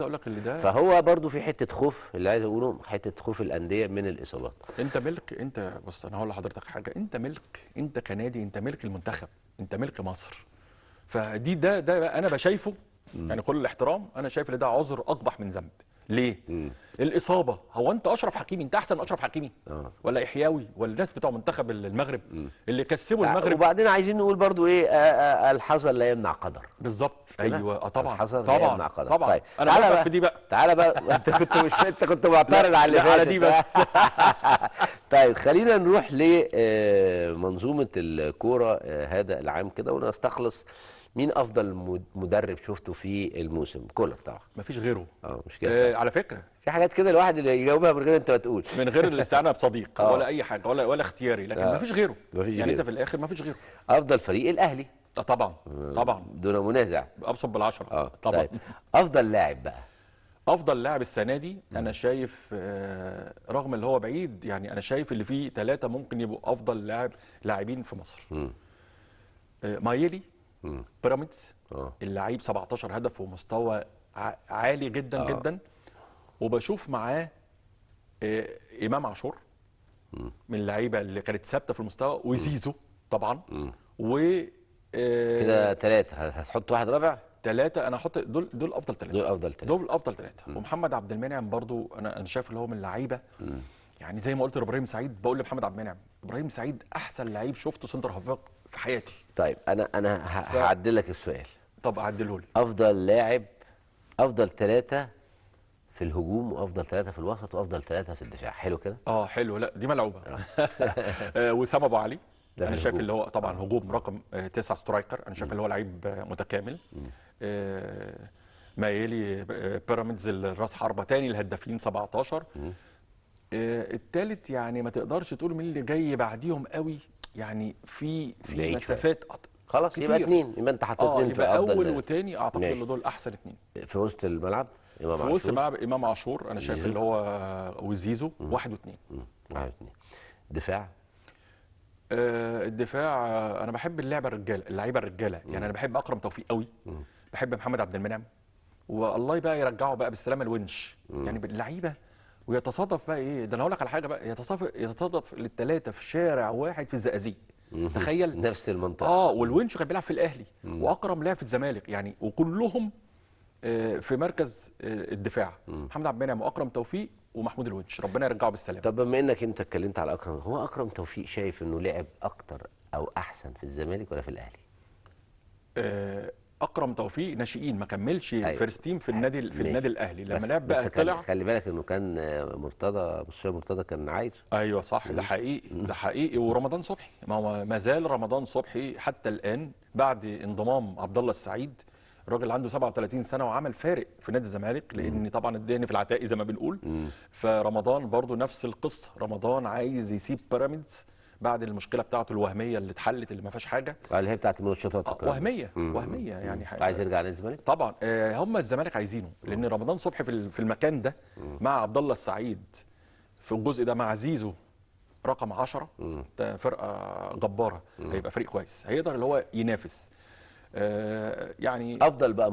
اقول لك اللي ده فهو برضو في حته خوف، اللي عايز اقوله حته خوف الانديه من الاصابات. انت ملك. انت بص، انا هقول لحضرتك حاجه، انت ملك، انت كنادي انت ملك المنتخب، انت ملك مصر. فدي ده انا بشايفه، يعني كل الاحترام، انا شايف ان ده عذر اقبح من ذنب. ليه؟ الاصابه. هو انت اشرف حكيمي، انت احسن من اشرف حكيمي ولا احياوي ولا الناس بتوع منتخب المغرب اللي كسبوا المغرب؟ وبعدين عايزين نقول برضو ايه، الحذر لا يمنع قدر. بالظبط. ايوه طبعا طبعا الحذر لا يمنع طبعا قدر. طبعا. طيب انا تعالى موافق بقى، في دي بقى. تعالى بقى انت كنت معترض لا على اللي لا، على فاتت. دي بس. طيب خلينا نروح لمنظومه الكوره هذا العام كده، ونستخلص مين افضل مدرب شفته في الموسم. كولر طبعا. مفيش غيره. مش كده. على فكره، في حاجات كده الواحد اللي يجاوبها من غير انت ما تقول. من غير الاستعانه بصديق ولا اي حاجه ولا اختياري، لكن مفيش غيره. مفيش يعني غيره. انت في الاخر مفيش غيره. افضل فريق الاهلي. طبعا طبعا، دون منازع. ابصم بالعشره. طبعا. طيب افضل لاعب بقى. افضل لاعب السنه دي انا شايف، رغم اللي هو بعيد، يعني انا شايف اللي فيه 3 ممكن يبقوا افضل لاعبين في مصر. مايلي، بيراميدز، اللعيب 17 هدف ومستوى عالي جدا جدا. وبشوف معاه امام عاشور من اللعيبه اللي كانت ثابته في المستوى، وزيزو طبعا. و كده 3، هتحط واحد رابع؟ 3 انا هحط دول افضل 3. دول افضل 3. ومحمد عبد المنعم برضو انا شايف اللي هو من اللعيبه. يعني زي ما قلت لابراهيم سعيد، بقول لمحمد عبد المنعم، ابراهيم سعيد احسن لعيب شفته سنتر هافاك في حياتي. طيب انا هعدل لك السؤال. طب عدله لي. افضل لاعب، افضل 3 في الهجوم، وافضل 3 في الوسط، وافضل 3 في الدفاع. حلو كده؟ حلو. لا دي ملعوبه. وسام ابو علي، انا شايف اللي هو طبعا هجوم رقم 9 سترايكر. انا شايف اللي هو لعيب متكامل. مايلي، بيراميدز الراس حربه تاني الهدافين 17. الثالث يعني ما تقدرش تقول مين اللي جاي بعديهم قوي، يعني في مسافات خلاص كتير. يبقى 2. يبقى انت حطيت 2 في يبقى افضل. اول وثاني اعتقد ان دول احسن 2. في وسط الملعب امام عاشور. في وسط الملعب امام عاشور، انا شايف اللي هو وزيزو 1 و2. 1 و2. دفاع. الدفاع، انا بحب اللعيبه الرجاله. يعني انا بحب اكرم توفيق قوي. بحب محمد عبد المنعم، والله بقى يرجعه بقى بالسلامه الونش. يعني اللعيبه، ويتصادف بقى ايه ده، انا هقول لك على حاجه بقى، يتصادف للثلاثه في شارع واحد في الزقازيق. تخيل. نفس المنطقه. والونش كان بيلعب في الاهلي، واكرم لعب في الزمالك، يعني وكلهم في مركز الدفاع. محمد عبد المنعم واكرم توفيق ومحمود الونش، ربنا يرجعه بالسلامه. طب بما انك انت اتكلمت على اكرم، هو اكرم توفيق شايف انه لعب اكتر او احسن في الزمالك ولا في الاهلي؟ اكرم توفيق ناشئين، ما كملش فيرست تيم في النادي الاهلي. لما لعب بقى طلع. خلي بالك انه كان مرتضى كان عايزه. ايوه صح، ده حقيقي. ده حقيقي. ورمضان صبحي، ما هو ما زال رمضان صبحي حتى الان بعد انضمام عبد الله السعيد. الراجل عنده 37 سنه وعمل فارق في نادي الزمالك، لان طبعا الدهن في العتاقي زي ما بنقول. فرمضان برضو نفس القصه، رمضان عايز يسيب بيراميدز بعد المشكله بتاعته الوهميه اللي اتحلت، اللي ما فيهاش حاجه. اللي هي بتاعت المنشطات. وهميه يعني عايز يرجع للزمالك طبعا. هم الزمالك عايزينه، لان رمضان صبحي في المكان ده مع عبد الله السعيد في الجزء ده مع زيزو رقم 10. فرقه جباره. هيبقى فريق كويس، هيقدر اللي هو ينافس. يعني افضل بقى